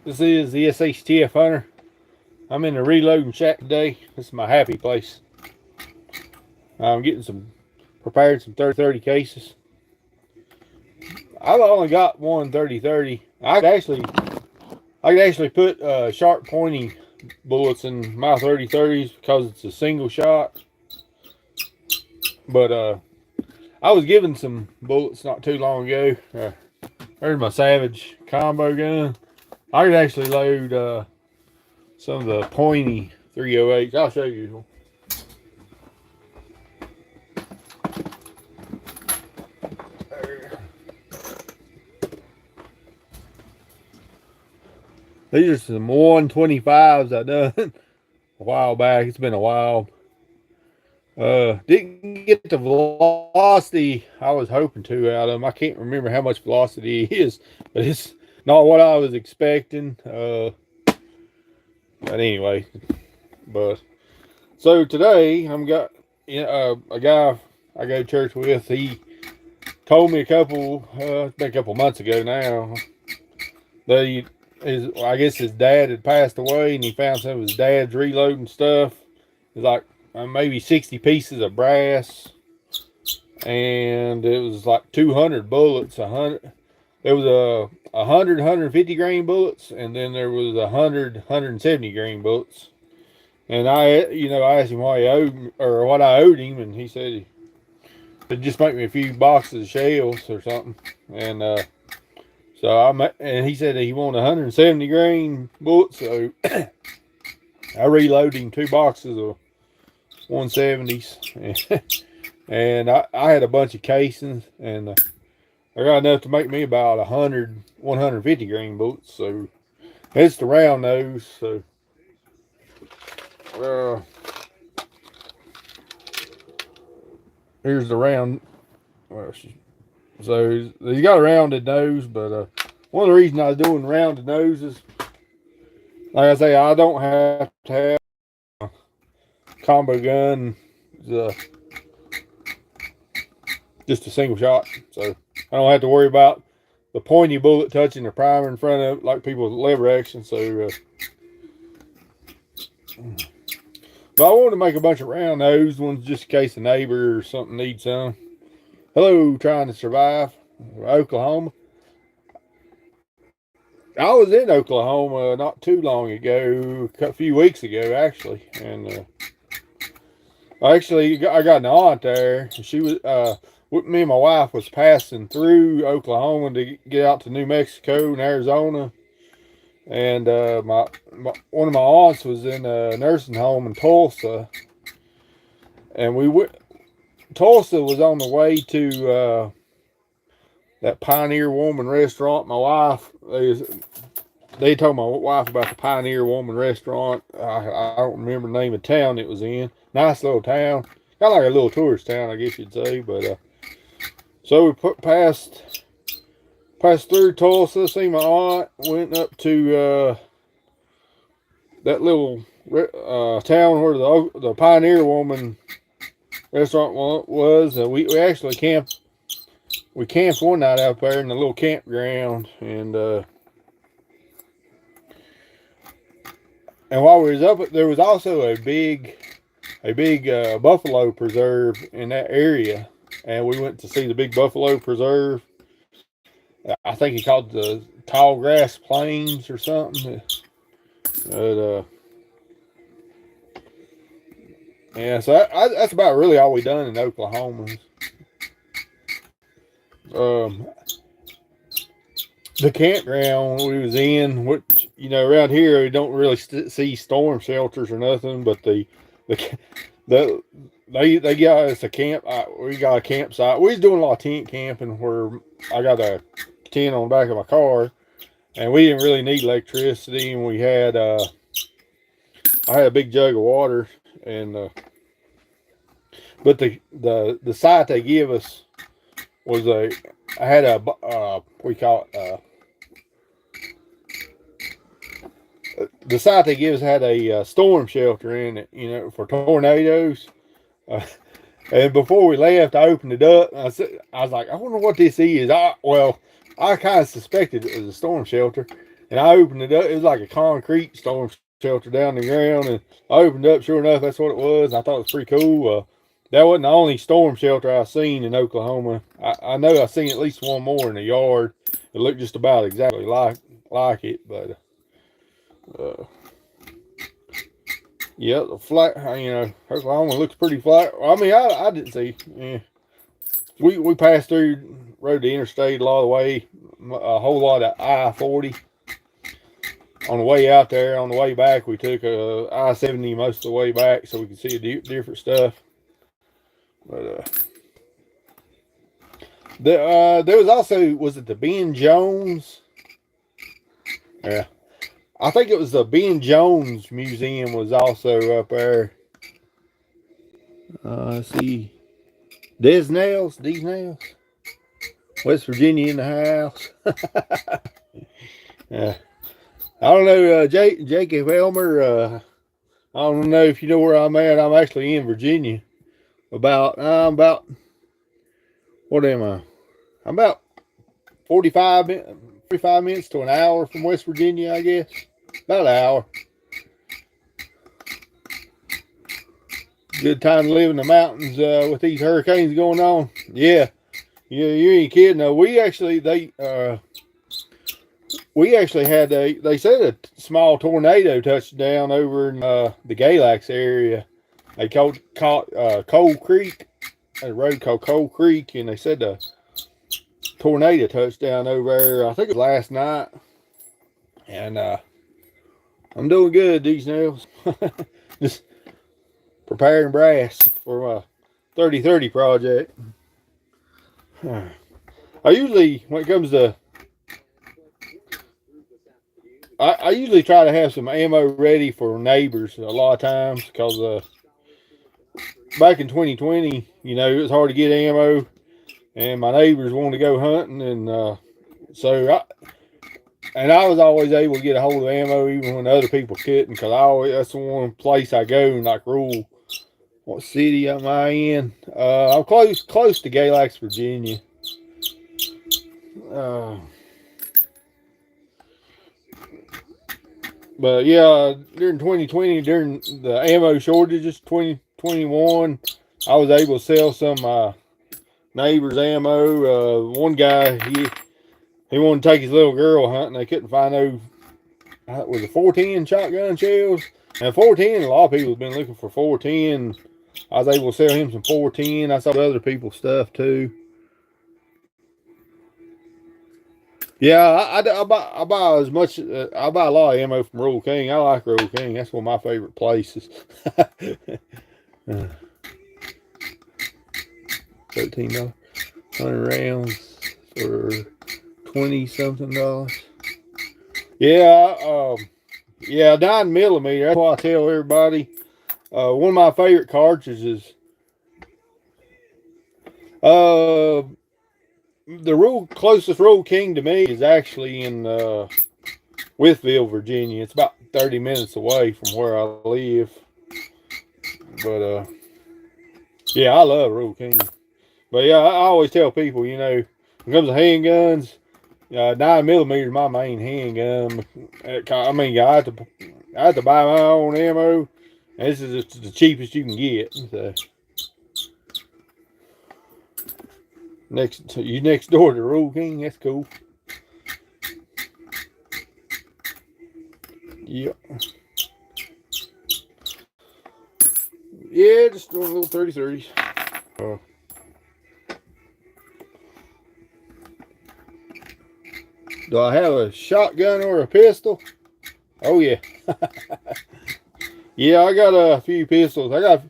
This is the SHTF Hunter. I'm in the reloading shack today. This is my happy place. I'm getting prepared some 30-30 cases. I've only got one 30-30. I could actually put sharp pointy bullets in my 30-30s because it's a single shot. But I was given some bullets not too long ago. There's my Savage combo gun. I could actually load some of the pointy 308s. I'll show you. These are some 125s I done a while back. It's been a while. Didn't get the velocity I was hoping to out of them. I can't remember how much velocity it is, but it's not what I was expecting. But anyway, so today I'm got a guy I go to church with. He told me it's been a couple months ago now, that I guess his dad had passed away, and he found some of his dad's reloading stuff. It's like maybe 60 pieces of brass, and it was like 200 bullets. There was 150 grain bullets, and then there was 170 grain bullets. And I asked him what I owed him, and he said he'd just make me a few boxes of shells or something. And and he said that he wanted 170 grain bullets, so I reloaded him 2 boxes of 170s, and I had a bunch of casings, and I got enough to make me about 150 grain bullets. So it's the round nose. So here's the round. So he's got a rounded nose, but one of the reasons I was doing rounded noses, like I say, I don't have to have a combo gun. Just a single shot, so I don't have to worry about the pointy bullet touching the primer in front of it like people with lever action. So, but I wanted to make a bunch of round nosed ones just in case a neighbor or something needs some. Hello, trying to survive, Oklahoma. I was in Oklahoma not too long ago, a few weeks ago actually, and I got an aunt there. She was me and my wife was passing through Oklahoma to get out to New Mexico and Arizona, and one of my aunts was in a nursing home in Tulsa, and Tulsa was on the way to that Pioneer Woman restaurant. My wife, they told my wife about the Pioneer Woman restaurant. I don't remember the name of the town it was in. Nice little town, kind of like a little tourist town, I guess you'd say. But so we passed through Tulsa, see my aunt, went up to that little town where the Pioneer Woman restaurant was. We actually camped. We camped one night out there in the little campground, and while we was up, there was also a big buffalo preserve in that area, and we went to see the big buffalo preserve. I think he called it the Tall Grass Plains or something. But yeah, so that's about really all we done in Oklahoma. The campground we was in, which around here we don't really see storm shelters or nothing, but they got us a camp. We got a campsite. We was doing a lot of tent camping where I got a tent on the back of my car, and we didn't really need electricity, and we had I had a big jug of water, and but the site they give us was I had we call it the site they give us had a storm shelter in it, for tornadoes. And before we left, I opened it up, and I was like, I wonder what this is. I kind of suspected it was a storm shelter. And I opened it up. It was like a concrete storm shelter down the ground. And I opened it up. Sure enough, that's what it was. I thought it was pretty cool. That wasn't the only storm shelter I've seen in Oklahoma. I know I've seen at least one more in the yard. It looked just about exactly like it, but yeah, the flat. Oklahoma looks pretty flat. I mean, I didn't see. Yeah, we passed through, rode the interstate a lot of the way, a whole lot of I-40. On the way out there, on the way back, we took I-70 most of the way back so we could see different stuff. But there was also, was it the Ben Jones? Yeah, I think it was the Ben Jones Museum was also up there. Let's see, Des Nails, West Virginia in the house. Yeah. I don't know, Jacob Elmer. I don't know if you know where I'm at. I'm actually in Virginia. I'm about, what am I? I'm about 45 minutes to an hour from West Virginia, I guess. About an hour. Good time to live in the mountains with these hurricanes going on. Yeah, you ain't kidding. No, we actually had they said a small tornado touched down over in the Galax area. They caught Cold Creek, a road called Cold Creek, and they said the tornado touched down over there. I think it was last night. And I'm doing good, these nails. Just preparing brass for my 3030 project. I usually, when it comes to, I usually try to have some ammo ready for neighbors a lot of times, because back in 2020, it was hard to get ammo, and my neighbors wanted to go hunting, and I was always able to get a hold of ammo even when other people couldn't, because that's the one place I go and like rule. What city am I in? I'm close to Galax, Virginia. But yeah, during 2020, during the ammo shortages, 2021, I was able to sell some of my neighbor's ammo. One guy, he wanted to take his little girl hunting. They couldn't find was it 410 shotgun shells? And 410, a lot of people have been looking for 410. I was able to sell him some 410. I sold other people's stuff too. Yeah, I buy as much. I buy a lot of ammo from Rural King. I like Rural King. That's one of my favorite places. $13, 100 rounds for $20-something. Yeah, 9mm. That's what I tell everybody. One of my favorite cartridges. The closest Rural King to me is actually in Withville, Virginia. It's about 30 minutes away from where I live. But yeah, I love Rural King. But yeah, I always tell people, when it comes to handguns, 9mm is my main handgun. I mean, I have to buy my own ammo, and this is the cheapest you can get. So. You next door to Rural King, that's cool. Yep. Yeah, just doing a little 30-30s. Do I have a shotgun or a pistol? Oh yeah. Yeah, I got a few pistols. I got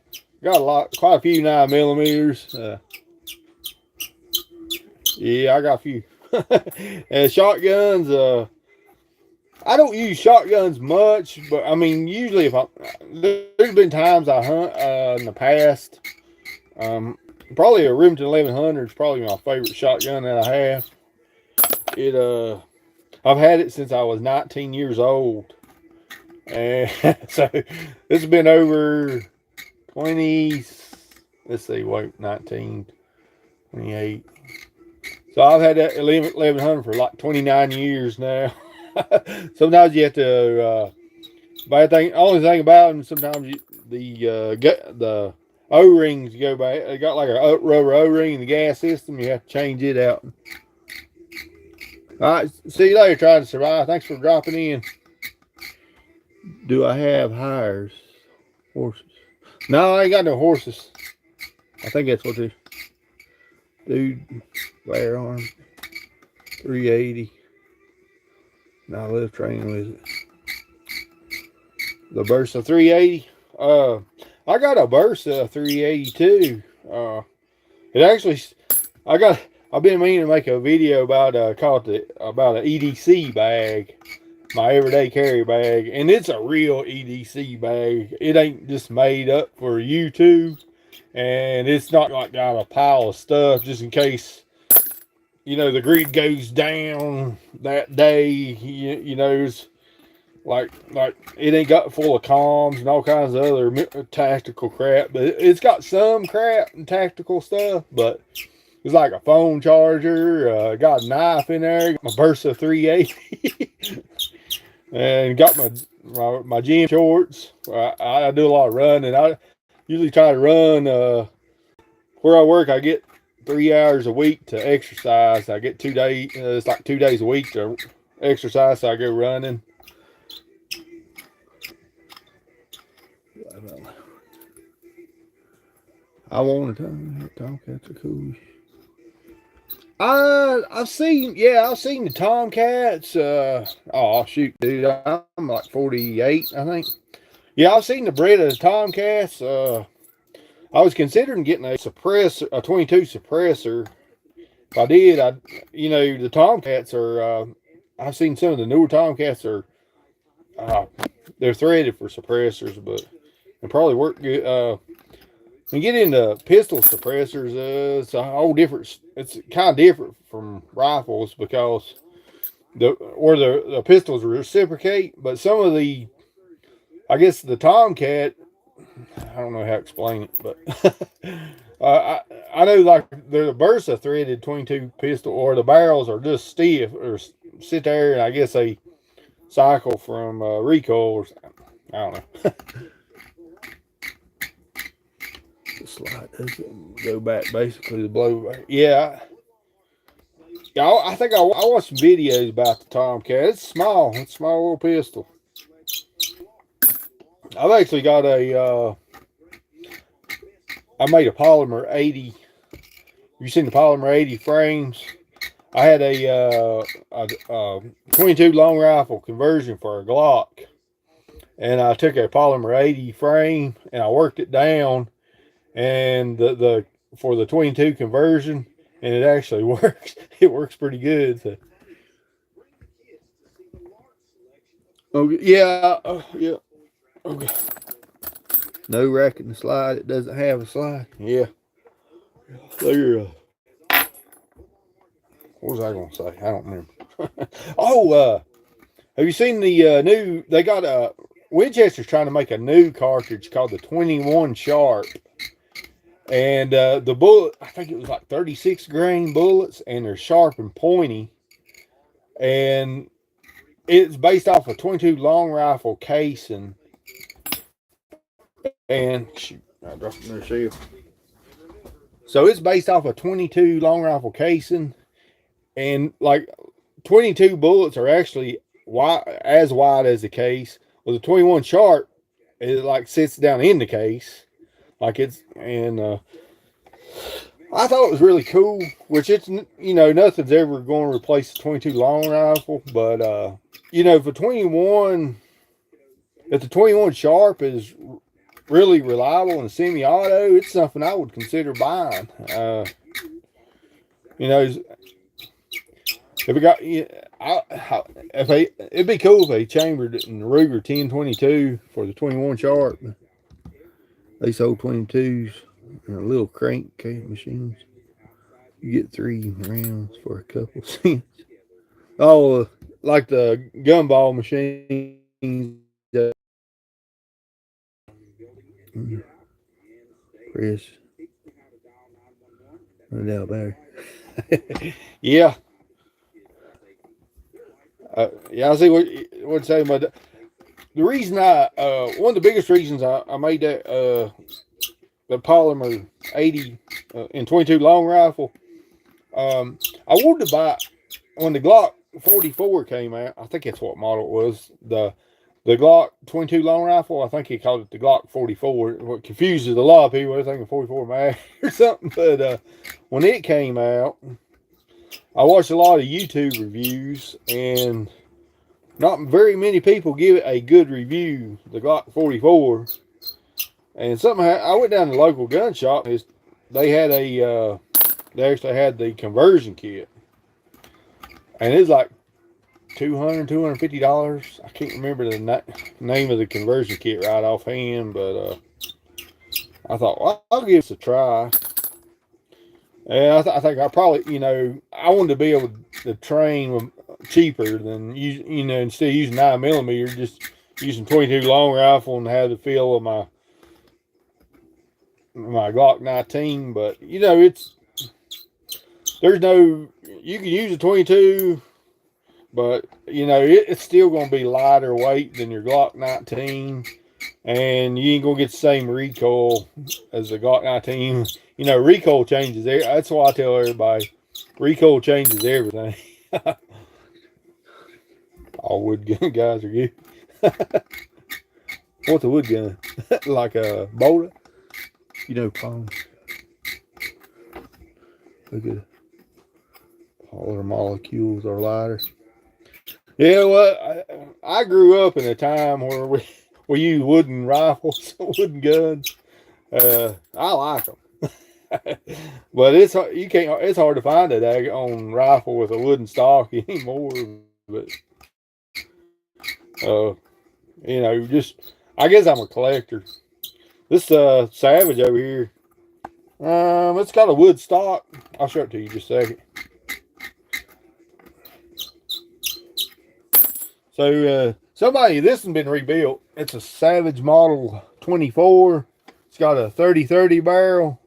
quite a few 9mm. Yeah, I got a few. And shotguns, I don't use shotguns much, but I mean, usually there's been times I hunt in the past. Probably a Remington 1100 is probably my favorite shotgun that I have. I've had it since I was 19 years old, and so it's been over 20. Let's see, wait, 19, 28. So I've had that 1100 for like 29 years now. Sometimes you have to. Bad thing. Only thing about them, sometimes the O-rings go bad. They got like a rubber O-ring in the gas system. You have to change it out. All right. See you later. Trying to survive. Thanks for dropping in. Do I have hires? Horses? No, I ain't got no horses. I think that's what they. Dude, Bear Arm, 380. No, I live training with it. The Bursa 380. I got a Bursa 380 too. It actually, I've been meaning to make a video about about an EDC bag, my everyday carry bag, and it's a real EDC bag. It ain't just made up for YouTube, and it's not like got a pile of stuff just in case, the grid goes down that day. You know, it's like it ain't got full of comms and all kinds of other tactical crap, but it's got some crap and tactical stuff. But it's like a phone charger, got a knife in there, my Bursa 380, and got my gym shorts. I do a lot of running. I usually try to run where I work. I get 3 hours a week to exercise. I get 2 days. It's like 2 days a week to exercise. So I go running. I want to Tomcats are cool. I've seen the Tomcats. Oh shoot, dude, I'm like 48, I think. Yeah, I've seen the Breda Tomcats. I was considering getting a 22 suppressor. If I did, the Tomcats are. I've seen some of the newer Tomcats are. They're threaded for suppressors, but they probably work good. And get into pistol suppressors, it's a whole different. It's kind of different from rifles because the pistols reciprocate, but some of I guess the Tomcat, I don't know how to explain it, but I know like the Bursa threaded 22 pistol, or the barrels are just stiff or sit there, and I guess they cycle from recoil or something. I don't know. The slide doesn't go back basically the blowback. Yeah. I think I watched some videos about the Tomcat. It's small. It's a small little pistol. I've actually got I made a polymer 80. You seen the polymer 80 frames? I had a 22 long rifle conversion for a Glock, and I took a polymer 80 frame and I worked it down, and the for the 22 conversion, and it actually works. It works pretty good. So. Oh yeah, yeah. Okay. No rack in the slide. It doesn't have a slide. Yeah. There. What was I going to say? I don't remember. Oh, have you seen the new? They got Winchester's trying to make a new cartridge called the 21 Sharp, and the bullet. I think it was like 36 grain bullets, and they're sharp and pointy, and it's based off a 22 long rifle casing. And shoot, I dropped their shield. So it's based off a 22 long rifle casing, and like 22 bullets are actually as wide as the case. Well, the 21 Sharp, it like sits down in the case, like it's and I thought it was really cool. Which it's nothing's ever going to replace the 22 long rifle, but if the 21 Sharp is really reliable and semi-auto, it's something I would consider buying. If it got, it'd be cool if they chambered it in the Ruger 1022 for the 21 Sharp. They sold 22s in a little crankcase machines. You get 3 rounds for a couple cents. Oh, like the gumball machines. Chris. No doubt there. Yeah. Yeah, I see what saying, but the reason one of the biggest reasons I made that the polymer 80 and 22 long rifle. I wanted to buy when the Glock 44 came out. I think that's what model it was. The Glock 22 long rifle. I think he called it the Glock 44. What confuses a lot of people. They're thinking 44 mag or something. But when it came out, I watched a lot of YouTube reviews, and not very many people give it a good review. The Glock 44. And somehow I went down to the local gun shop. They had they actually had the conversion kit, and it's like $250. I can't remember the name of the conversion kit right offhand, but I thought, well, I'll give this a try. And I think I probably, I wanted to be able to train cheaper than instead of using 9mm, just using 22 long rifle and have the feel of my Glock 19. But you can use a 22, but it's still going to be lighter weight than your Glock 19, and you ain't gonna get the same recoil as the Glock 19. Recoil changes. That's why I tell everybody, recoil changes everything. All wood gun guys are good. What's a wood gun? Like a boulder? Palms. Look at all their molecules are lighter. Yeah, well, I grew up in a time where we used wooden rifles, wooden guns. I like them. But it's hard to find a daggone rifle with a wooden stock anymore. But I guess I'm a collector. This Savage over here, it's got a wood stock. I'll show it to you in just a second. So this has been rebuilt. It's a Savage Model 24. It's got a 30-30 barrel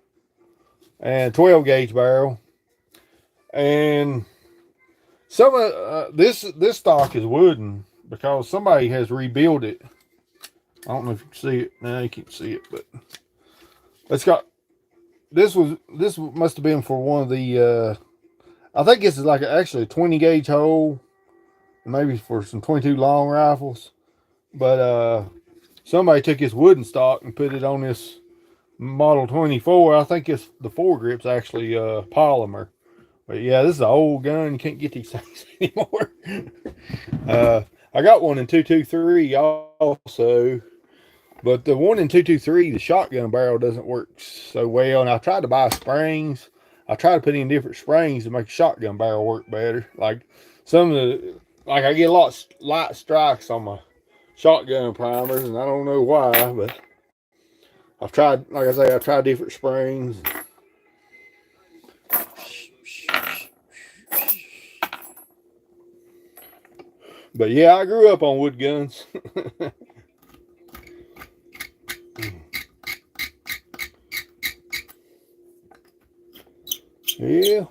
and 12 gauge barrel, and some of this stock is wooden because somebody has rebuilt it. I don't know if you can see it. No, you can't see it, but it's got this must have been for one of the I think this is like actually a 20 gauge hole, maybe for some 22 long rifles. But somebody took this wooden stock and put it on this Model 24. I think it's the foregrip's actually polymer. But yeah, this is an old gun. You can't get these things anymore. I got one in 223 also, but the one in 223, the shotgun barrel doesn't work so well. And I tried to buy springs. I tried to put in different springs to make the shotgun barrel work better. Like I get a lot of light strikes on my shotgun primers, and I don't know why, but I've tried, like I say, I've tried different springs. But yeah, I grew up on wood guns. Yeah.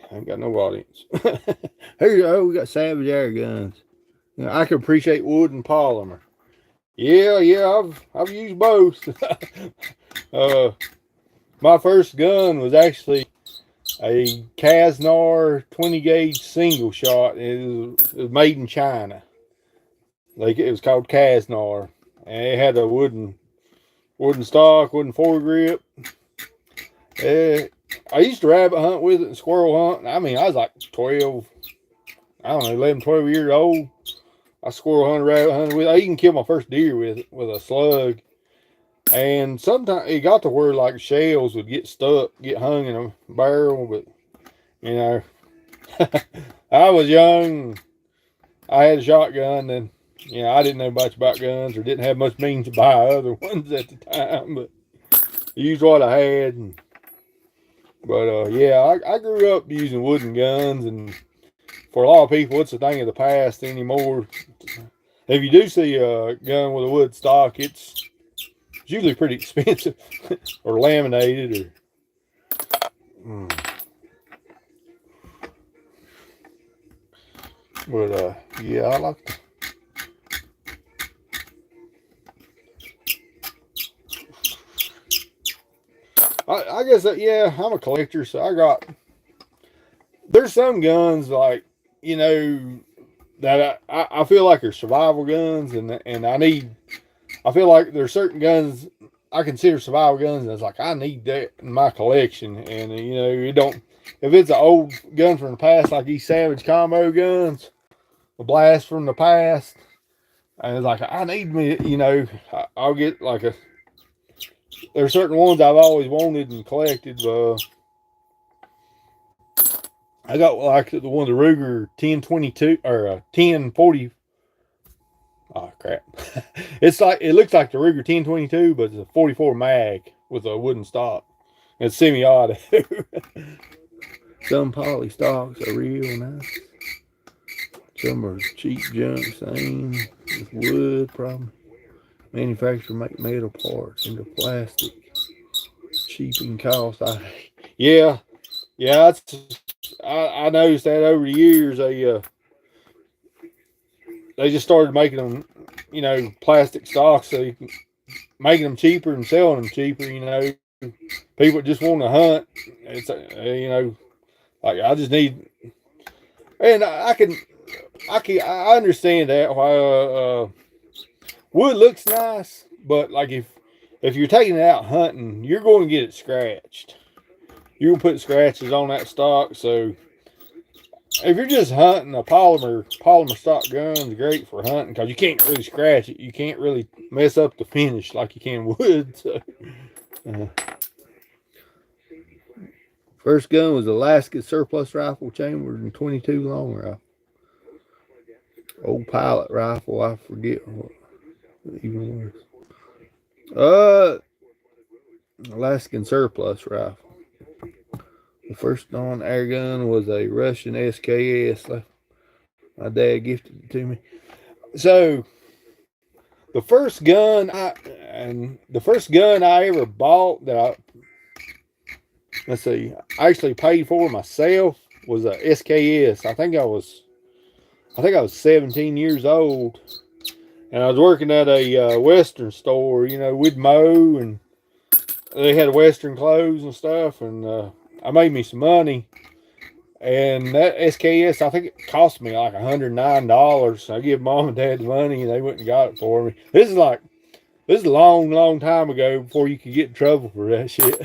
I ain't got no audience. Here you go. We got Savage air guns. I can appreciate wood and polymer. Yeah, I've used both. My first gun was actually a Kaznar 20 gauge single shot. It was made in China. Like, it was called Kaznar, and it had a wooden stock, wooden foregrip. I used to rabbit hunt with it and squirrel hunt. I mean, I was like 12, I don't know, 11, 12 years old. I squirrel hunted, rabbit hunted with it. I even killed my first deer with it, with a slug. And sometimes it got to where like shells would get hung in a barrel. But I was young. I had a shotgun, and I didn't know much about guns or didn't have much means to buy other ones at the time. But I used what I had. But I grew up using wooden guns, and for a lot of people, it's a thing of the past anymore. If you do see a gun with a wood stock, it's usually pretty expensive or laminated. But yeah, I like to. I guess that, yeah, I'm a collector, so I got. There's some guns like, you know, that I feel like are survival guns, and I need. I feel like there's certain guns I consider survival guns, and it's like I need that in my collection, and you know, you don't. If it's an old gun from the past, like these Savage combo guns, a blast from the past, and it's like I need me, you know, I'll get like a. There's certain ones I've always wanted and collected. I got like the one, the Ruger 1022 or 1040. Oh crap! It's like it looks like the Ruger 1022, but it's a 44 mag with a wooden stock. It's semi-auto. Some poly stocks are real nice. Some are cheap junk, same with wood problem. Manufacturer make metal parts into plastic. Cheaping cost. Yeah, yeah. I noticed that over the years they just started making them, you know, plastic stocks, so you can making them cheaper and selling them cheaper. You know, people just want to hunt. It's you know, like I just need, and I understand that why wood looks nice, but like if you're taking it out hunting, you're going to get it scratched. You're gonna put scratches on that stock, so if you're just hunting, a polymer stock gun is great for hunting because you can't really scratch it. You can't really mess up the finish like you can wood. So, uh, first gun was Alaska surplus rifle chambered in 22 long rifle. Old pilot rifle, I forget what even worse. Alaskan surplus rifle. The first non-air gun was a Russian SKS. My dad gifted it to me. So the first gun I ever bought that I actually paid for myself was a SKS. I think I was 17 years old, and I was working at a Western store. You know, we'd mow, and they had Western clothes and stuff, and I made me some money. And that SKS, I think it cost me like $109. I give mom and dad the money, and they went and got it for me. This is a long, long time ago before you could get in trouble for that shit.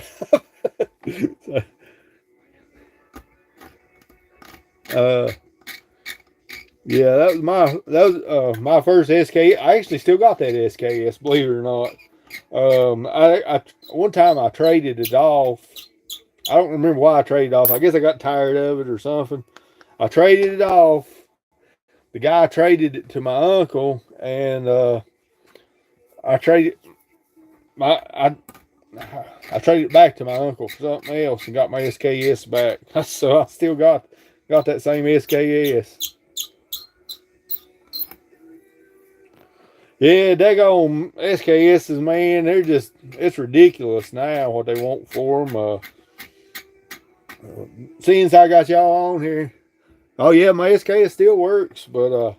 So, yeah, that was my first SKS. I actually still got that SKS, believe it or not. I one time I traded it off. I don't remember why I traded off. I guess I got tired of it or something. I traded it off. The guy traded it to my uncle, and I traded my I traded it back to my uncle for something else and got my SKS back. So I still got that same SKS. Yeah, daggone SKSs, man, it's ridiculous now what they want for them. Since I got y'all on here, oh yeah, my SKS still works, but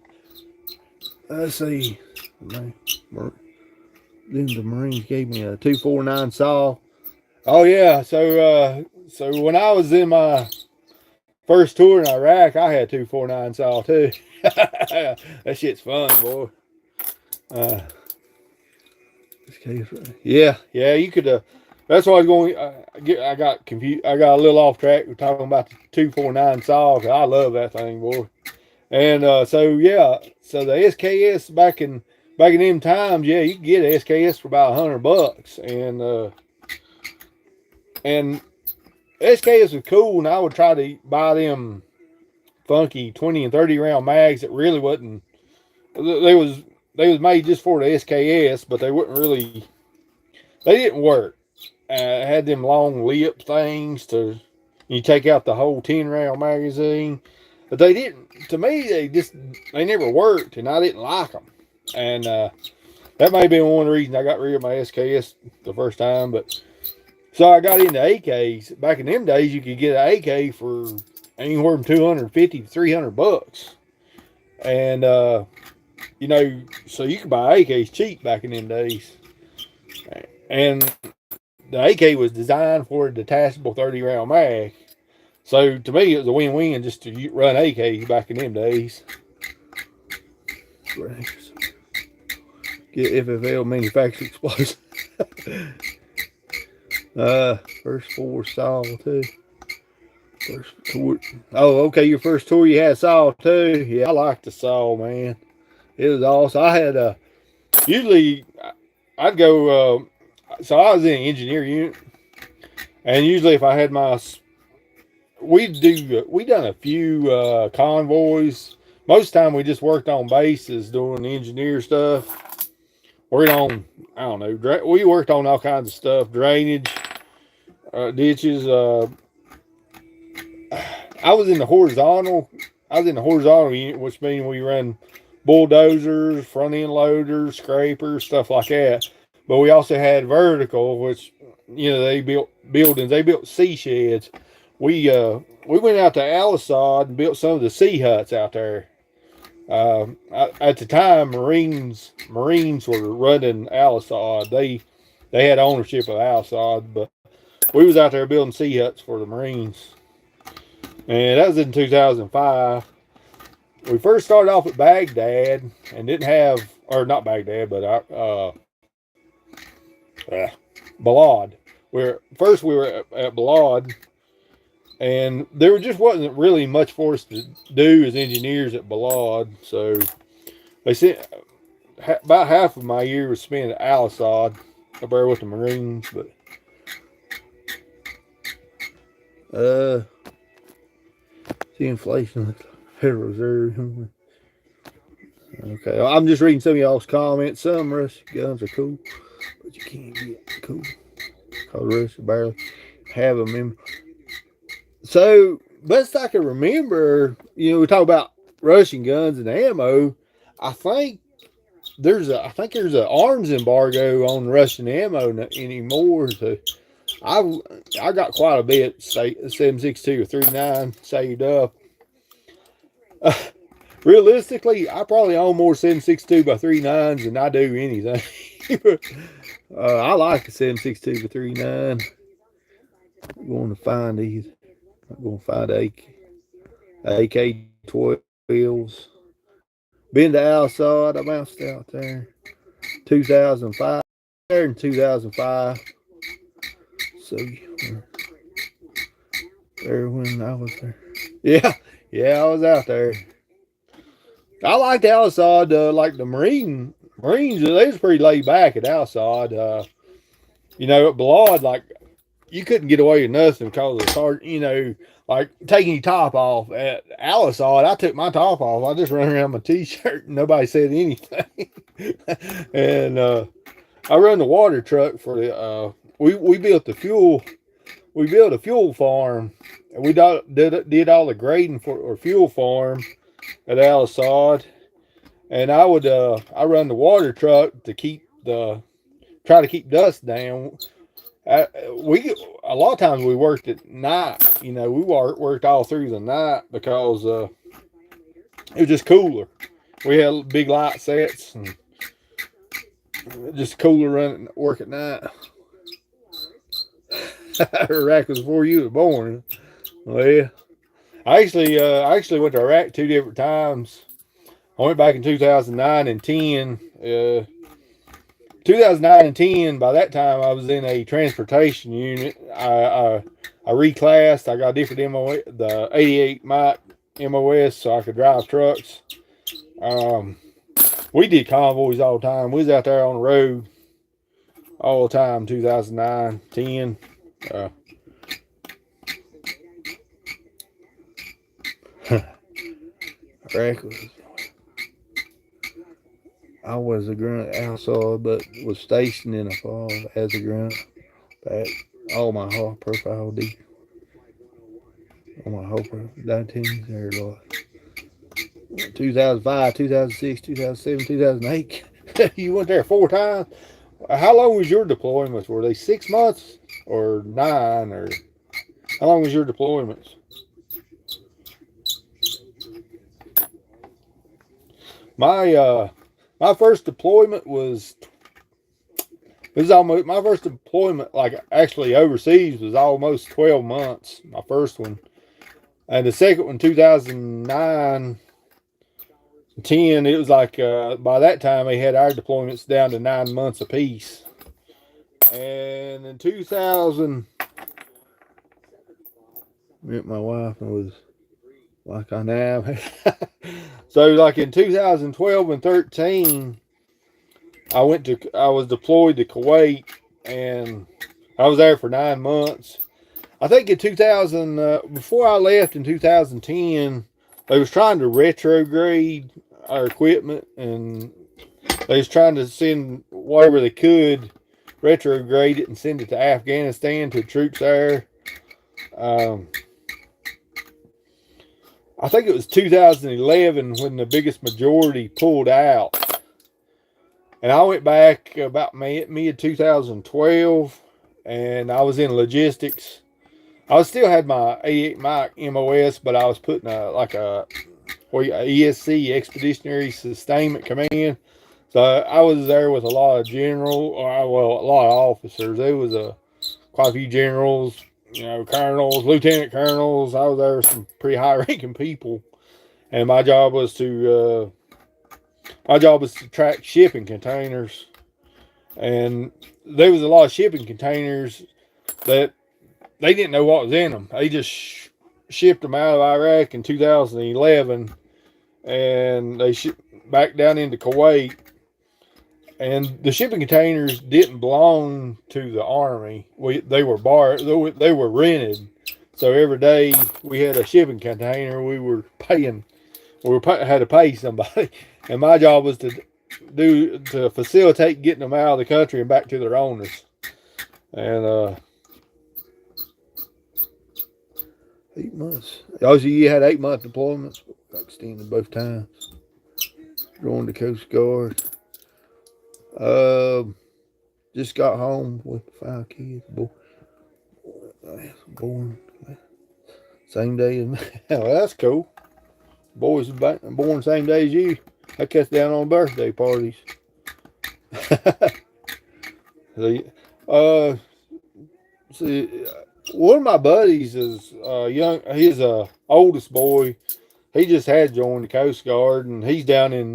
let's see, then the Marines gave me a 249 saw. Oh yeah, so when I was in my first tour in Iraq, I had 249 saw too. That shit's fun, boy. Yeah, you could. That's why I was going. I got confused. I got a little off track. We're talking about the 249 saw. I love that thing, boy. And so yeah, so the SKS back in them times, yeah, you could get an SKS for about $100, and SKS was cool. And I would try to buy them funky 20 and 30 round mags that really wasn't. They was made just for the SKS, but they wouldn't really. They didn't work. Had them long lip things to you take out the whole 10 round magazine, but they didn't. To me, they never worked, and I didn't like them. And that may have been one of the reasons I got rid of my SKS the first time. But so I got into AKs. Back in them days, you could get an AK for anywhere from $250 to $300. And you know, so you could buy AKs cheap back in them days. And the AK was designed for a detachable 30 round mag. So to me, it was a win-win just to run AK back in them days. Get FFL manufactured explosive. First 4 saw too. First tour. Oh, okay. Your first tour you had saw too. Yeah, I liked the saw, man. It was awesome. I had usually I'd go. So I was in an engineer unit, and usually if I had my, we done a few convoys. Most time we just worked on bases doing the engineer stuff. Worked on, I don't know, we worked on all kinds of stuff, drainage, ditches. I was in the horizontal. I was in the horizontal unit, which means we run bulldozers, front end loaders, scrapers, stuff like that. But we also had vertical, which, you know, they built buildings. They built sea sheds. We went out to Al-Asad and built some of the sea huts out there. At the time, Marines were running Al-Asad. They had ownership of Al-Asad, but we was out there building sea huts for the Marines. And that was in 2005. We first started off at Baghdad and didn't have, or not Baghdad, but Balad. First we were at Balad, and there just wasn't really much for us to do as engineers at Balad. So they sent about half of my year was spent at Al-Asad up there with the Marines. But the inflation, Federal Reserve. Okay, I'm just reading some of y'all's comments. Some Russian guns are cool, but you can't get cool because Russia barely have them in. So, best I can remember, you know, we talk about Russian guns and ammo. I think there's an arms embargo on Russian ammo anymore. So I got quite a bit, say 7.62 or 3.9 saved up. Realistically, I probably own more 7.62 by 3.9s than I do anything. I like a 7.62 by 3.9. I'm going to find these. I'm going to find AK-12s. Been to Al-Asad. I bounced out there. 2005. There in 2005. So there when I was there. Yeah, I was out there. I liked Al-Asad. Like the Marines, they was pretty laid back at Al-Asad. You know, at Balad, like you couldn't get away with nothing because of the car. You know, like taking your top off at Al-Asad. I took my top off. I just ran around my t-shirt and nobody said anything. And I run the water truck for the. We built the fuel. We built a fuel farm, and we did all the grading for a fuel farm at Al-Asad. And I run the water truck to try to keep dust down. A lot of times we worked at night. You know, we worked all through the night because it was just cooler. We had big light sets and just cooler work at night. Iraq was before you were born. Well, yeah. I actually went to Iraq 2 different times. I went back in 2009 and 10. 2009 and 10, by that time I was in a transportation unit. I reclassed. I got a different MOS, the 88 Mike MOS, so I could drive trucks. We did convoys all the time. We was out there on the road all the time, 2009, 10. I was a grunt outside, but was stationed in a fall as a grunt. Back all my whole profile deep. All my whole profile. 19 there, Lord. 2005, 2006, 2007, 2008. You went there 4 times. How long was your deployments? Were they 6 months or 9? Or how long was your deployments? My first deployment was almost my first deployment, like actually overseas, was almost 12 months. My first one, and the second one, 2009, 10. It was like by that time they had our deployments down to 9 months apiece. And in 2000, met my wife and was like I am. So like in 2012 and 13, I was deployed to Kuwait, and I was there for 9 months. I think in 2000, before I left in 2010, they was trying to retrograde our equipment, and they was trying to send whatever they could, retrograde it and send it to Afghanistan to troops there. Um, I think it was 2011 when the biggest majority pulled out. And I went back about mid 2012, and I was in logistics. I still had my 88 Mike MOS, but I was putting a ESC, Expeditionary Sustainment Command. So I was there with a lot of a lot of officers. There was quite a few generals, colonels, lieutenant colonels. I was there with some pretty high-ranking people, and my job was to track shipping containers. And there was a lot of shipping containers that they didn't know what was in them. They just shipped them out of Iraq in 2011, and they shipped back down into Kuwait. And the shipping containers didn't belong to the Army. They were they were rented. So every day we had a shipping container, we were paying, had to pay somebody. And my job was to facilitate getting them out of the country and back to their owners. And 8 months. Oh, so you had 8 month deployments, extended both times. Going to Coast Guard. Just got home with 5 kids. Born same day as me. Well, that's cool. Boys born same day as you. I catch down on birthday parties. See, one of my buddies is young. He's oldest boy. He just had joined the Coast Guard, and he's down in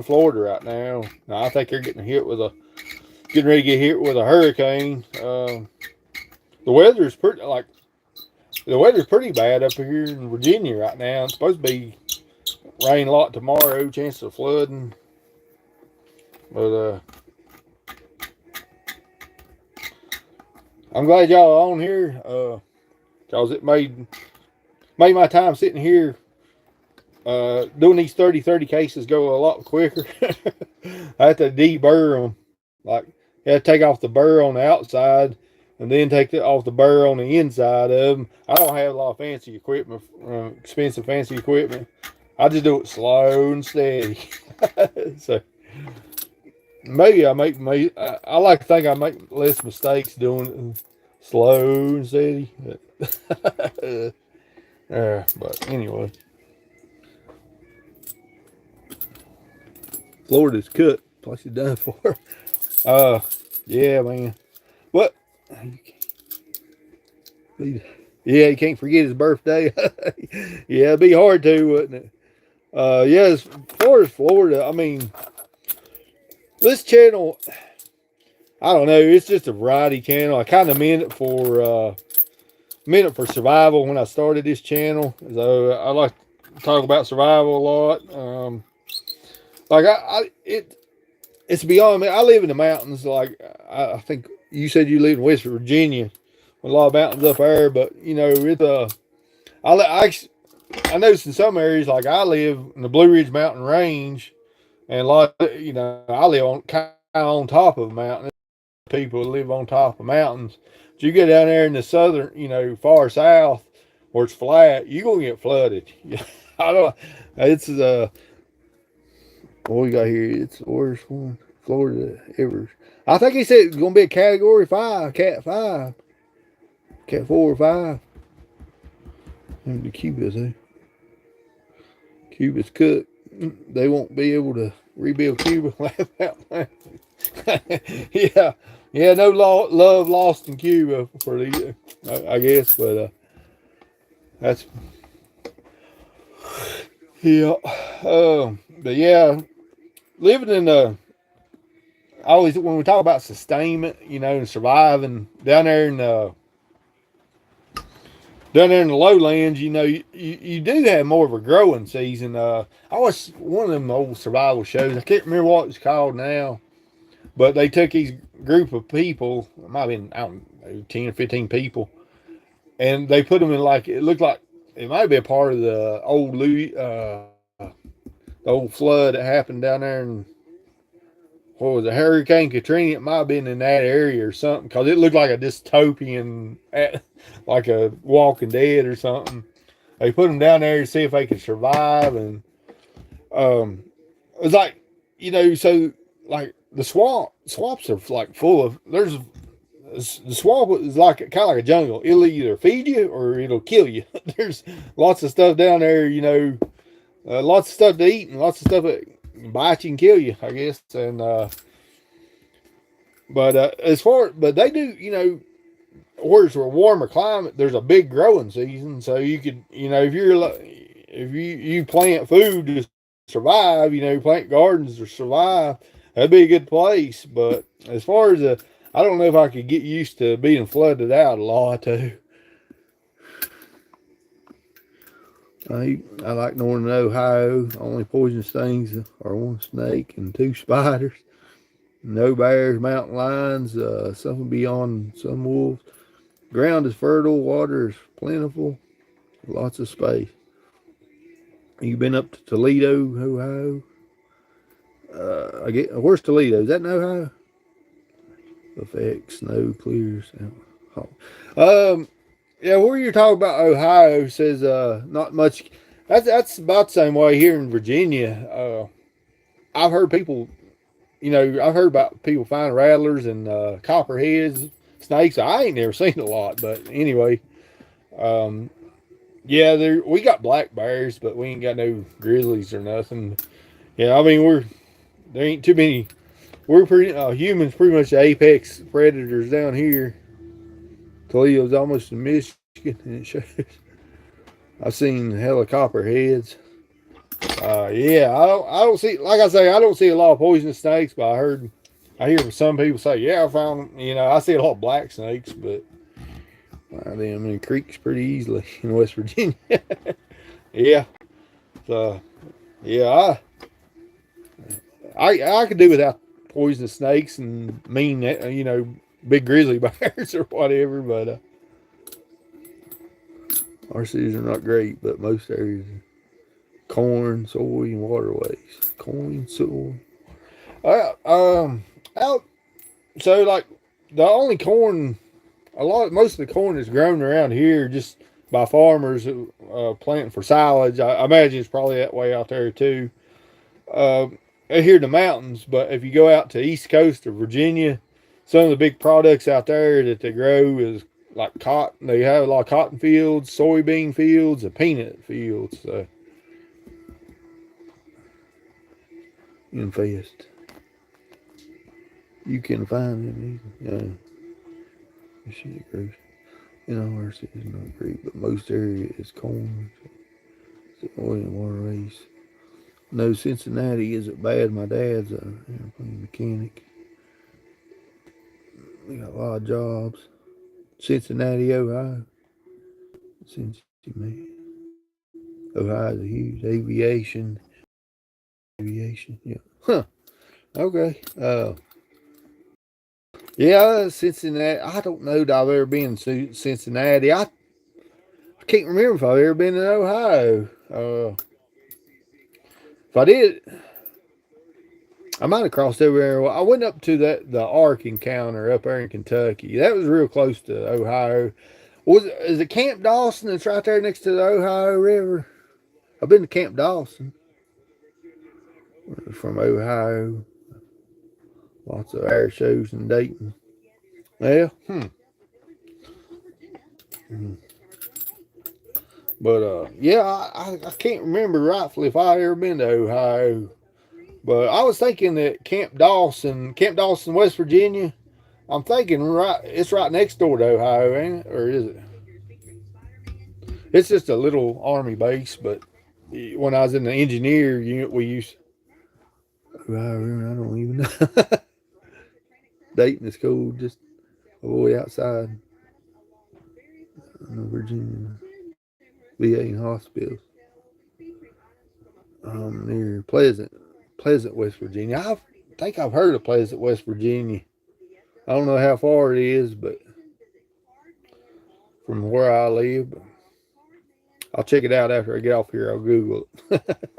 Florida right now. I think they're getting ready to get hit with a hurricane. The weather's pretty bad up here in Virginia right now. It's supposed to be rain a lot tomorrow, chance of flooding. But I'm glad y'all are on here, cause it made my time sitting here doing these 30 cases go a lot quicker. I have to deburr them. Like, you have to take off the burr on the outside and then take off the burr on the inside of them. I don't have a lot of fancy equipment, expensive fancy equipment. I just do it slow and steady. So maybe I like to think I make less mistakes doing it slow and steady. But anyway. Florida's cut. Place is done for. Yeah, man. What? Yeah, you can't forget his birthday. Yeah, it'd be hard to, wouldn't it? Yeah, as far as Florida, I mean, this channel, I don't know, it's just a variety channel. I kind of meant it for survival when I started this channel. So I like to talk about survival a lot. It's beyond me. I live in the mountains. Like, I think you said you live in West Virginia, with a lot of mountains up there. But I noticed in some areas, like I live in the Blue Ridge Mountain Range, and I live kind of on top of a mountain. People live on top of mountains. But you get down there in the southern, far south, where it's flat, you're gonna get flooded. I don't. It's what we got here? It's the worst one, Florida ever. I think he said it's gonna be a Category 5, Cat 5, Cat 4 or 5. And the Cuba's Cuba's cooked. they won't be able to rebuild Cuba. Yeah, yeah, no love lost in Cuba for the, I guess, but that's yeah. But yeah, living in always when we talk about sustainment, and surviving down there in the lowlands, you do have more of a growing season. I watched one of them old survival shows. I can't remember what it's called now, but they took these group of people, it might have been, I don't know, 10 or 15 people, and they put them in like, it looked like it might be a part of the the old flood that happened down there in, what was it, Hurricane Katrina. It might have been in that area or something, because it looked like a dystopian, like a Walking Dead or something. They put them down there to see if they could survive, and it was like, so like the swamps are like full of, the swamp is like kind of like a jungle. It'll either feed you or it'll kill you. There's lots of stuff down there, lots of stuff to eat and lots of stuff that can bite you and kill you, I guess. And but they do, where it's a warmer climate, there's a big growing season, so you could, if you plant food to survive, plant gardens to survive, that'd be a good place. But as far as I don't know if I could get used to being flooded out a lot too. I like Northern Ohio. Only poisonous things are one snake and two spiders. No bears, mountain lions, something beyond some wolves. Ground is fertile, water is plentiful, lots of space. You been up to Toledo, Ohio? Where's Toledo? Is that in Ohio? Effect, snow clears out. Yeah, where you're talking about Ohio says not much. That's about the same way here in Virginia. I've heard people, I've heard about people finding rattlers and copperheads, snakes. I ain't never seen a lot, but anyway, yeah, we got black bears, but we ain't got no grizzlies or nothing. Yeah, I mean there ain't too many. We're pretty humans, pretty much the apex predators down here. Toledo's almost in Michigan, and it shows. I've seen helicopter heads. Yeah, I don't see, like I say, I don't see a lot of poisonous snakes, but I hear some people say, yeah, I found, I see a lot of black snakes, but them in creeks pretty easily in West Virginia. Yeah, so yeah, I could do without poisonous snakes and mean, big grizzly bears or whatever, but our cities are not great, but most areas, corn, soy, and waterways. Corn, soy. Out. So like the only corn, most of the corn is grown around here just by farmers planting for silage. I imagine it's probably that way out there too. Here in the mountains, but if you go out to East Coast of Virginia, some of the big products out there that they grow is like cotton. They have a lot of cotton fields, soybean fields, and peanut fields. So, infest. You can find them easily. This shit gross. Ours is not great, but most area is corn, oil and waterways. No, Cincinnati isn't bad. My dad's a airplane mechanic. We got a lot of jobs. Cincinnati, Ohio. Cincinnati, Ohio's a huge aviation. Yeah. Huh. Okay. Yeah, Cincinnati. I don't know that I've ever been to Cincinnati. I can't remember if I've ever been in Ohio. If I did, I might have crossed over there. I went up to the Ark Encounter up there in Kentucky. That was real close to Ohio. Is it Camp Dawson that's right there next to the Ohio River? I've been to Camp Dawson. From Ohio. Lots of air shows in Dayton. Yeah. But yeah, I can't remember rightfully if I ever been to Ohio. But I was thinking that Camp Dawson, West Virginia. I'm thinking it's right next door to Ohio, ain't it? Or is it? It's just a little army base, but when I was in the engineer unit, we used. I don't even know. Dayton is cool, just a way outside Virginia. VA hospitals. Near Pleasant, West Virginia. I think I've heard of Pleasant, West Virginia. I don't know how far it is, but from where I live, but I'll check it out after I get off here. I'll Google it.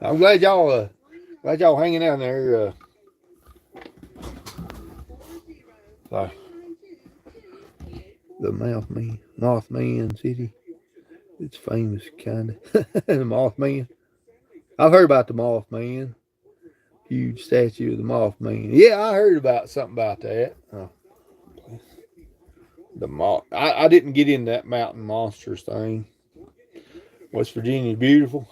I'm glad y'all hanging out there. Like the Mothman City. It's famous, kind of. The Mothman. I've heard about the Mothman. Huge statue of the Mothman. Yeah, I heard about something about that. The moth. I didn't get in that mountain monsters thing. West Virginia's beautiful.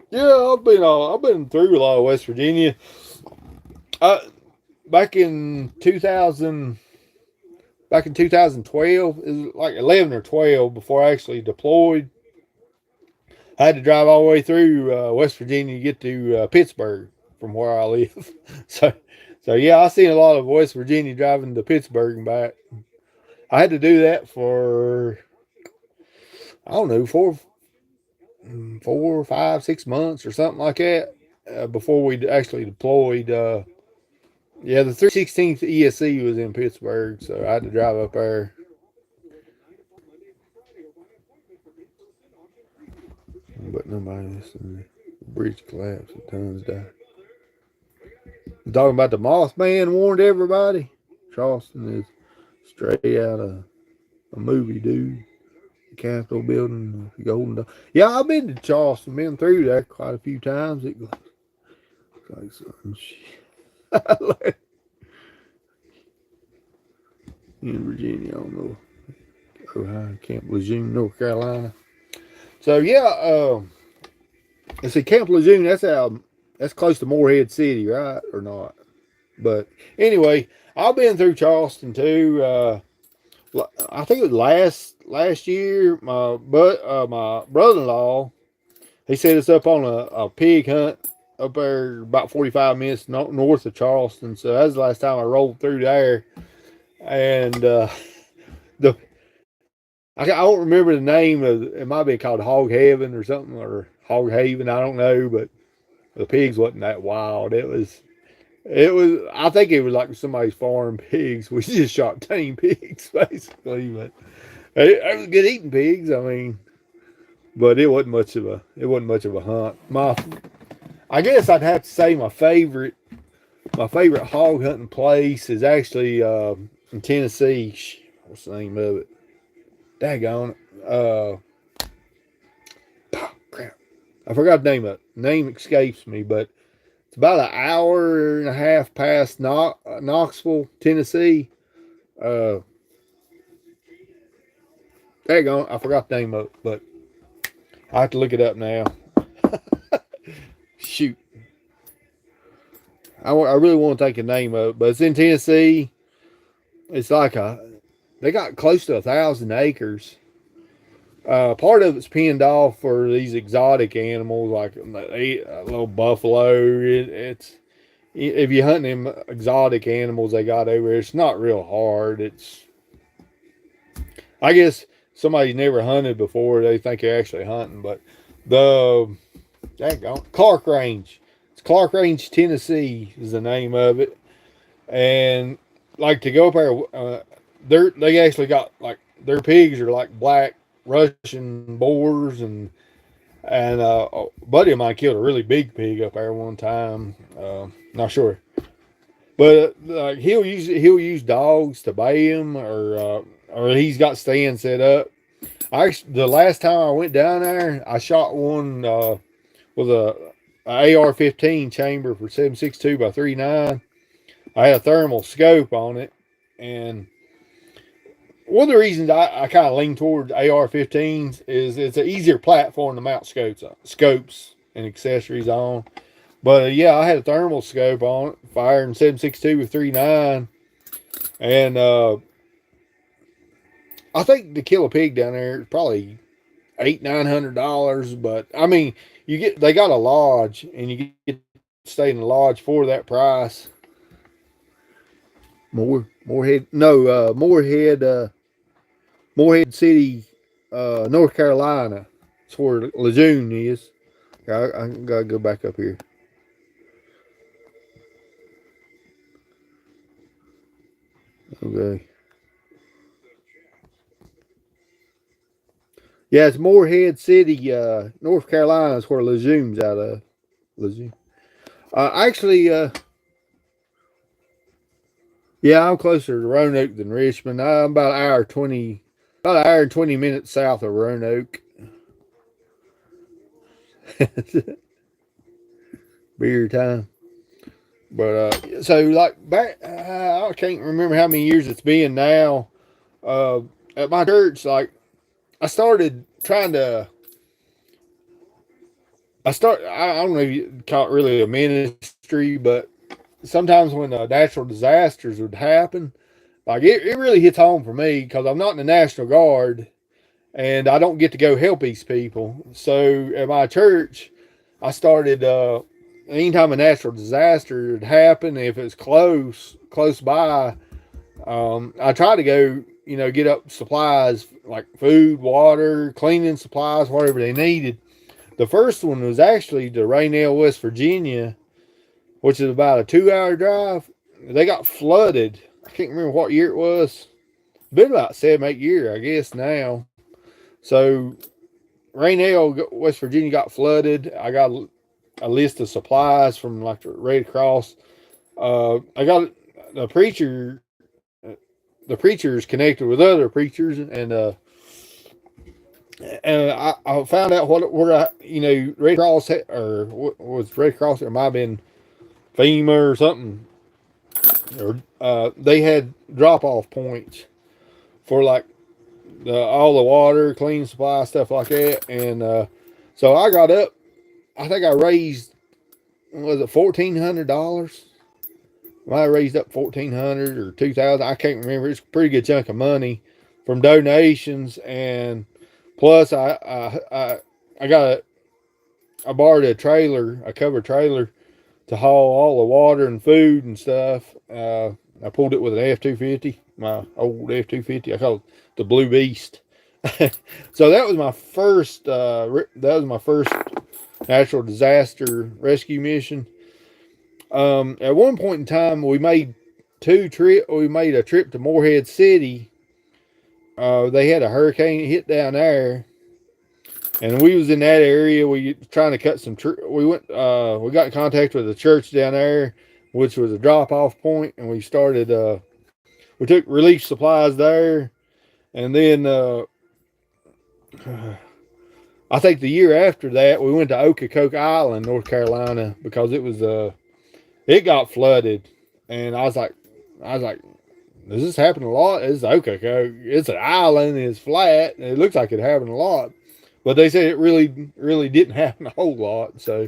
Yeah, I've been through a lot of West Virginia. Back in 2012, it was like 11 or 12 before I actually deployed. I had to drive all the way through West Virginia to get to Pittsburgh from where I live. So yeah, I seen a lot of West Virginia driving to Pittsburgh and back. I had to do that for, I don't know, 4, 5, 6 months or something like that before we actually deployed. Yeah, the 316th ESC was in Pittsburgh, so I had to drive up there. But nobody listened. The bridge collapsed and tons died. Talking about the Mothman warned everybody. Charleston is straight out of a movie, dude. The Capitol building, the Golden Dome. Yeah, I've been to Charleston, been through there quite a few times. It looks like some shit. In Virginia, I don't know. Ohio, Camp Lejeune, North Carolina. So yeah, let's see, Camp Lejeune. That's close to Morehead City, right, or not? But anyway, I've been through Charleston too. I think it was last year. My brother-in-law, he set us up on a pig hunt up there about 45 minutes north of Charleston. So that was the last time I rolled through there. And I don't remember the name of it. Might be called Hog Heaven or something, or Hog Haven. I don't know, but the pigs wasn't that wild. It was. I think it was like somebody's farm pigs. We just shot tame pigs basically, but it was good eating pigs. I mean, but it wasn't much of a hunt. I guess I'd have to say my favorite hog hunting place is actually in Tennessee. What's the name of it? Daggone it. Crap. I forgot the name of it. Name escapes me, but it's about an hour and a half past Knoxville, Tennessee. Daggone it. I forgot the name of it, but I have to look it up now. Shoot. I really want to take a name of it, but it's in Tennessee. It's like they got close to 1,000 acres. Part of it's pinned off for these exotic animals, like a little buffalo. It's if you're hunting them exotic animals they got over there, it's not real hard. I guess somebody's never hunted before, they think they're actually hunting. But Clark Range. It's Clark Range, Tennessee is the name of it. And like to go up there, they actually got like their pigs are like black Russian boars, and a buddy of mine killed a really big pig up there one time. Not sure, but like he'll use dogs to bay him, or he's got stands set up. The last time I went down there, I shot one with a AR-15 chamber for 7.62 by 3.9. I had a thermal scope on it, and one of the reasons I kind of lean toward AR-15s is it's an easier platform to mount scopes and accessories on. But yeah, I had a thermal scope on it, firing 7.62 with 3.9, and I think to kill a pig down there is probably $800-900. But I mean, they got a lodge, and you get to stay in the lodge for that price. Morehead City, North Carolina. That's where Lejeune is. I gotta go back up here. Okay. Yeah, it's Morehead City, North Carolina is where Lejeune's out of. Lejeune. Actually, yeah, I'm closer to Roanoke than Richmond. I'm about an hour and 20 minutes south of Roanoke. Beer time. But so like back, I can't remember how many years it's been now. At my church, like I started trying to. I don't know if you call it really a ministry, but sometimes when natural disasters would happen, like it really hits home for me because I'm not in the National Guard and I don't get to go help these people. So at my church, I started anytime a natural disaster would happen, if it's close by, I try to go, get up supplies like food, water, cleaning supplies, whatever they needed. The first one was actually to Raynell, West Virginia, which is about a 2-hour drive. They got flooded. I can't remember what year it was. It's been about 7, 8 years, I guess now. So Raynell, West Virginia got flooded. I got a list of supplies from like the Red Cross. I got the preacher. The preachers connected with other preachers, and I found out Red Cross or what was Red Cross? It might have been FEMA or something. Or they had drop off points for like all the water, clean supply, stuff like that. And so I got up. I think I raised, was it $1,400? I raised up 1,400 or 2,000. I can't remember. It's a pretty good chunk of money from donations, and plus I borrowed a covered trailer to haul all the water and food and stuff. I pulled it with an F-250, my old F-250. I call it the Blue Beast. So that was my first. Natural disaster rescue mission. At one point in time, we made a trip to Morehead City. They had a hurricane hit down there, and we was in that area. We trying to cut some we went. We got in contact with the church down there, which was a drop off point, and we started. We took relief supplies there, and then I think the year after that, we went to Ocracoke Island, North Carolina, because it got flooded, and I was like, does this happen a lot? It's Ocracoke. It's an island. It's flat. And it looks like it happened a lot, but they said it really, really didn't happen a whole lot. So,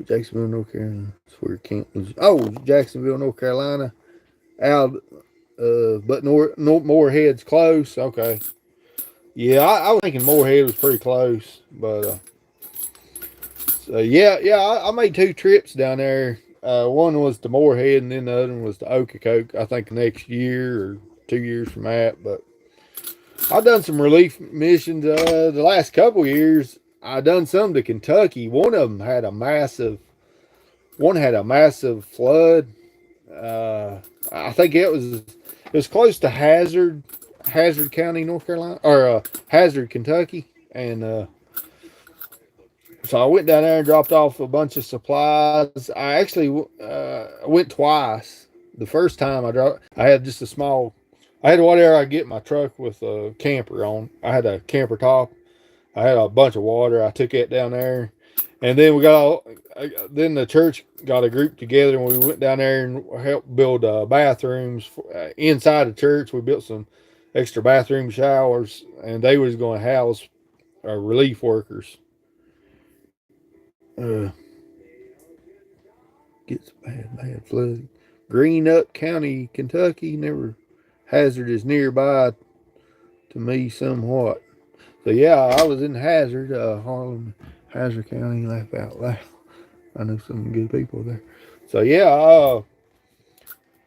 Jacksonville, North Carolina. That's where camp was. Oh, Jacksonville, North Carolina. Out, but Morehead's close. Okay. Yeah, I was thinking Morehead was pretty close, but so yeah, I made 2 trips down there. One was to Morehead, and then the other one was to Ocracoke. I think the next year or 2 years from that. But I've done some relief missions the last couple years. I done some to Kentucky. One of them had a massive flood. I think it was close to Hazard County, North Carolina, or Hazard, Kentucky, and so I went down there and dropped off a bunch of supplies. I actually went twice. The first time I had just I had whatever I get in my truck with a camper on. I had a camper top. I had a bunch of water. I took it down there. And then we got all, then the church got a group together and we went down there and helped build bathrooms inside the church. We built some extra bathroom showers, and they was going to house relief workers. Gets bad flooding. Greenup County, Kentucky, never hazardous nearby to me somewhat. So yeah, I was in Hazard, Harlan, Hazard County. Laugh out loud. I know some good people there. So yeah,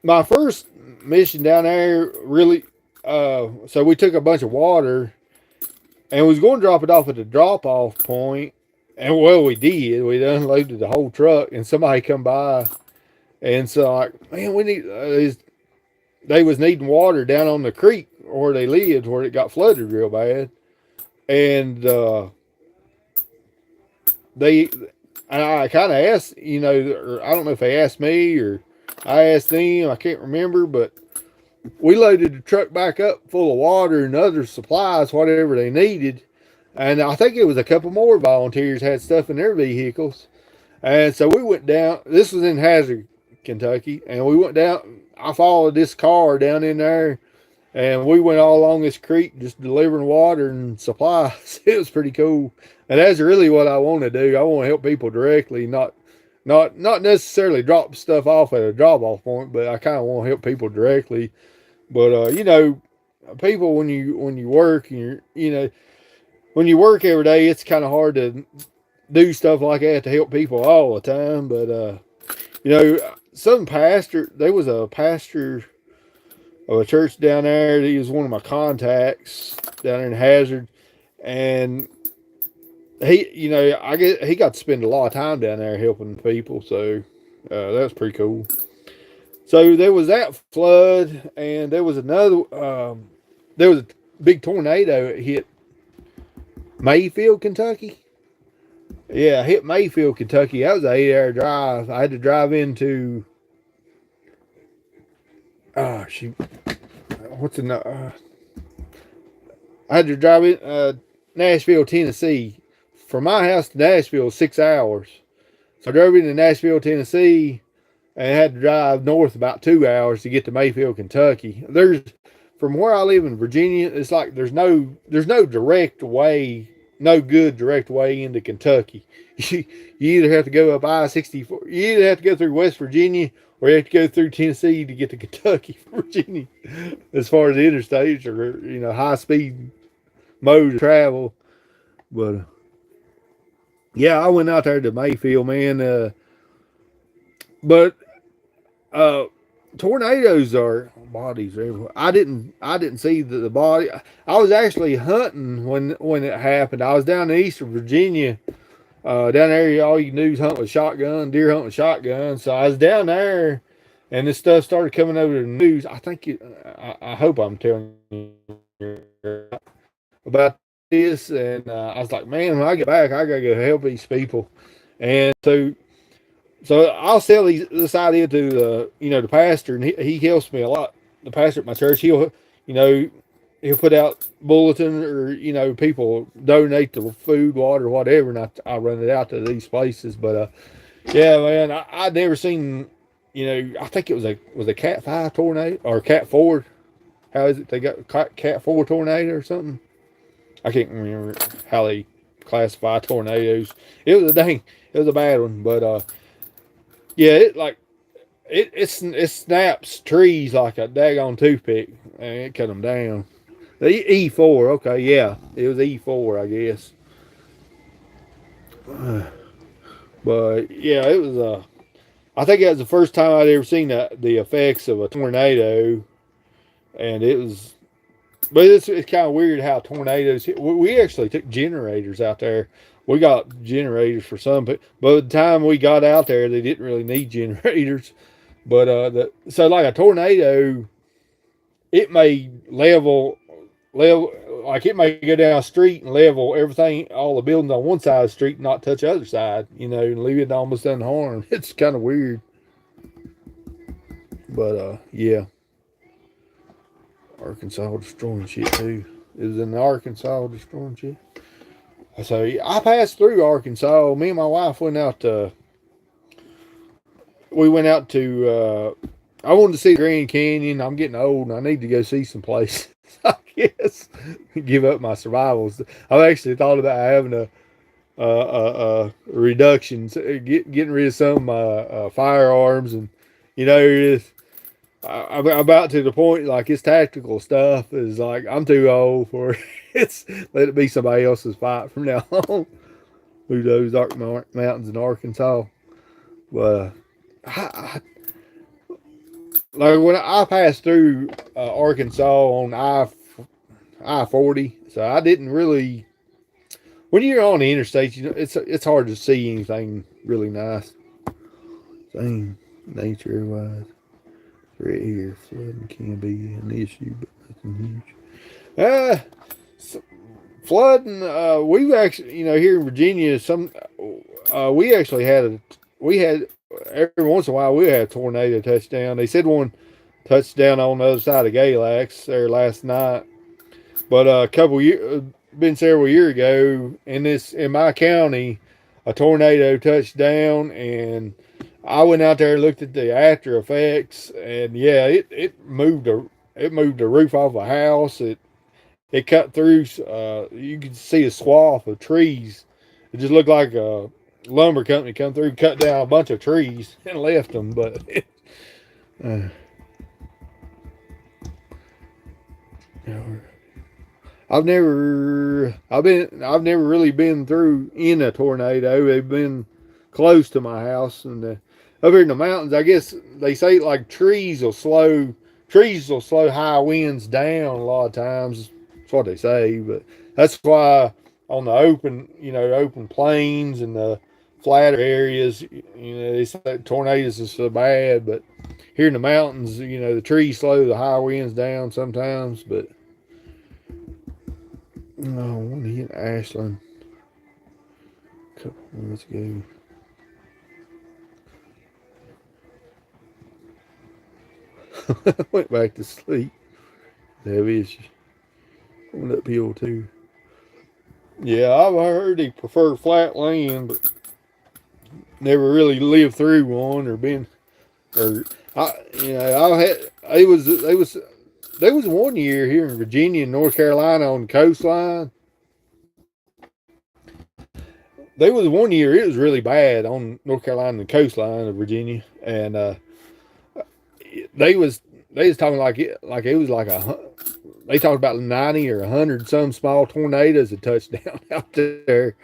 my first mission down there really. So we took a bunch of water and was going to drop it off at the drop off point. And well, we did. We unloaded the whole truck, and somebody come by, and so like, man, we need. They was needing water down on the creek where they lived, where it got flooded real bad, and they. And I kind of asked, or I don't know if they asked me or I asked them. I can't remember, but we loaded the truck back up full of water and other supplies, whatever they needed. And I think it was a couple more volunteers had stuff in their vehicles. And so we went down. This was in Hazard, Kentucky. And we went down. I followed this car down in there. And we went all along this creek just delivering water and supplies. It was pretty cool. And that's really what I want to do. I want to help people directly, not necessarily drop stuff off at a drop-off point, but I kind of want to help people directly. But, people, when you work, and when you work every day, it's kind of hard to do stuff like that to help people all the time. But, there was a pastor of a church down there. He was one of my contacts down there in Hazard. And I guess he got to spend a lot of time down there helping people. So, that was pretty cool. So there was that flood, and there was another, there was a big tornado that hit Mayfield, Kentucky. Yeah, hit Mayfield, Kentucky. That was an 8-hour drive. I had to drive into, what's the, I had to drive in, Nashville, Tennessee. From my house to Nashville, 6 hours. So I drove into Nashville, Tennessee, and had to drive north about 2 hours to get to Mayfield, Kentucky. From where I live in Virginia, it's like there's no direct way, no good direct way into Kentucky. You either have to go up I-64, you either have to go through West Virginia, or you have to go through Tennessee to get to Kentucky, Virginia, as far as the interstates or high speed modes of travel. But yeah, I went out there to Mayfield, man. But tornadoes are bodies everywhere. I didn't see the body. I was actually hunting when it happened. I was down in Eastern Virginia. Down there, all you can do is hunt with shotgun, deer hunt with shotgun. So I was down there, and this stuff started coming over the news. I think I hope I'm telling you about this. And I was like, man, when I get back, I gotta go help these people. And so I'll sell this idea to the pastor, and he helps me a lot. The pastor at my church, he'll put out bulletin, or people donate the food, water, whatever, and I run it out to these places. But yeah, man, I'd never seen. I think it was a Cat 5 tornado or Cat 4. How is it? They got Cat 4 tornado or something. I can't remember how they classify tornadoes. It was a bad one, but yeah, it snaps trees like a daggone toothpick, and it cut them down. The E4, okay, yeah, it was E4, I guess. But yeah, it was. I think that was the first time I'd ever seen the effects of a tornado, and it was. But it's kind of weird how tornadoes hit. We actually took generators out there. We got generators for some, but by the time we got out there, they didn't really need generators. But so like a tornado, it may level, like it may go down a street and level everything, all the buildings on one side of the street, and not touch the other side, and leave it almost unharmed. It's kind of weird. But yeah. Arkansas destroying shit too. It was in Arkansas destroying shit. So I passed through Arkansas. Me and my wife went out to. We went out to. I wanted to see Grand Canyon. I'm getting old, and I need to go see some places. I guess give up my survivals. I've actually thought about having reductions, getting rid of some of my firearms, and you know, I'm about to the point like it's tactical stuff is like I'm too old for it. It's let it be somebody else's fight from now on. Through those dark mountains in Arkansas, but like when I passed through Arkansas on I-40, so I didn't really. When you're on the interstate, you know it's hard to see anything really nice. Thing nature wise, right here, flooding can be an issue, but nothing huge. So flooding. We've actually, here in Virginia, we actually we had every once in a while we had a tornado touchdown. They said one touchdown on the other side of Galax there last night, but a couple years, been several years ago in my county, a tornado touched down, and I went out there and looked at the after effects, and yeah, it moved the roof off a house. It cut through. You could see a swath of trees. It just looked like a lumber company come through, cut down a bunch of trees, and left them. But uh, I've never really been through in a tornado. They've been close to my house, and over in the mountains, I guess they say like trees will slow high winds down a lot of times. That's what they say, but that's why on the open plains and the flatter areas, they say tornadoes is so bad, but here in the mountains, the trees slow the high winds down sometimes, but no, one hit Ashland a couple minutes ago. Went back to sleep. There is going uphill too. Yeah, I've heard they prefer flat land, but never really lived through one or been or I had there was one year here in Virginia and North Carolina on the coastline. There was one year it was really bad on North Carolina and the coastline of Virginia, and they was talking like it was like they talked about 90 or 100 some small tornadoes that touched down out there,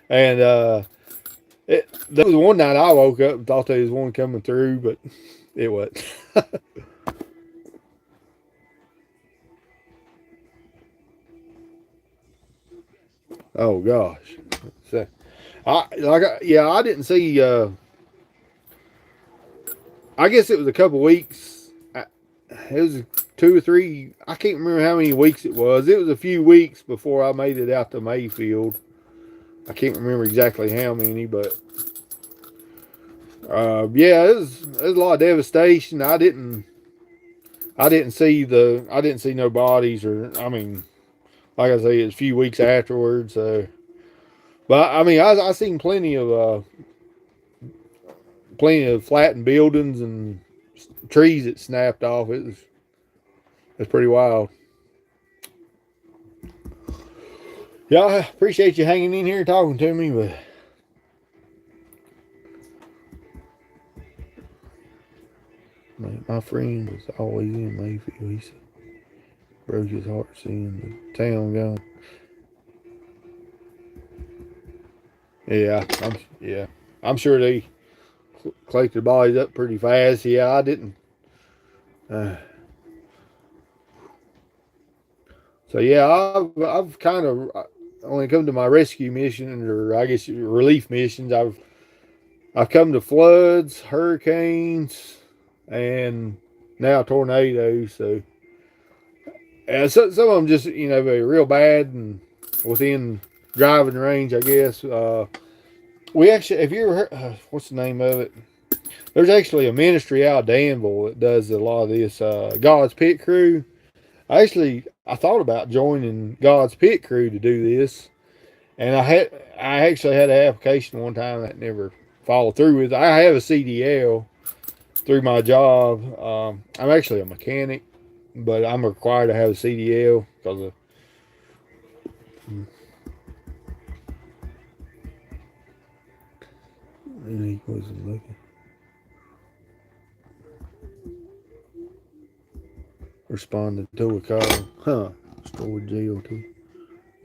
and there was one night I woke up and thought there was one coming through, but it wasn't. Oh gosh. So, I didn't see. I guess it was a couple weeks. It was 2 or 3. I can't remember how many weeks it was. It was a few weeks before I made it out to Mayfield. I can't remember exactly how many, but yeah, it was a lot of devastation. I didn't see no bodies, or I mean, like I say, it's a few weeks afterwards. So, but I mean, I seen plenty of flattened buildings and trees that snapped off. It's pretty wild. Yeah, I appreciate you hanging in here talking to me, but my friend was always in Mayfield. He broke his heart seeing the town gone. Yeah, I'm sure they collected bodies up pretty fast. Yeah, I didn't. Uh, so yeah, I've kind of when it comes to my rescue mission, or I guess relief missions, I've come to floods, hurricanes, and now tornadoes. So, some of them just very real bad and within driving range, I guess. We actually, have you ever heard? What's the name of it? There's actually a ministry out of Danville that does a lot of this. God's Pit Crew. I thought about joining God's Pit Crew to do this, And I actually had an application one time that never followed through with. I have a CDL through my job. I'm actually a mechanic, but I'm required to have a CDL because of. And he wasn't looking. Responded to a call. Huh. Stored GOT.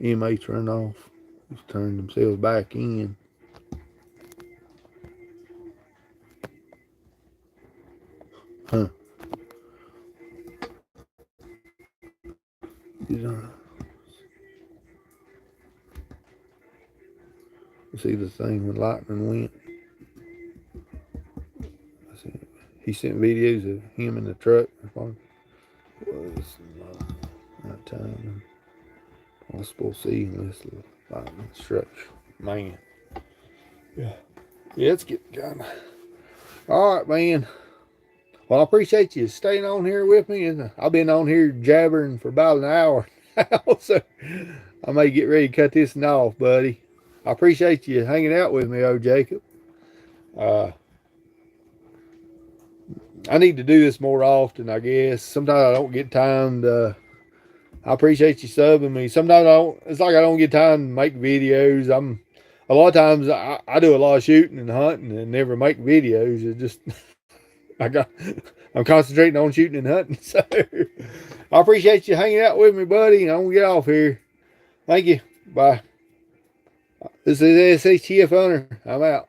Inmates run off. Just turned themselves back in. Huh. See the thing when lightning went. He sent videos of him in the truck. Was that time possible seeing this lightning structure. Man. Yeah. Yeah, it's getting kind of. All right, man. Well, I appreciate you staying on here with me, and I've been on here jabbering for about an hour now, so I may get ready to cut this one off, buddy. I appreciate you hanging out with me, old Jacob. I need to do this more often, I guess. Sometimes I don't get time to. I appreciate you subbing me. Sometimes I don't. It's like I don't get time to make videos. A lot of times I do a lot of shooting and hunting and never make videos. It just I'm concentrating on shooting and hunting. So I appreciate you hanging out with me, buddy. I'm gonna get off here. Thank you. Bye. This is SHTF Hunter. I'm out.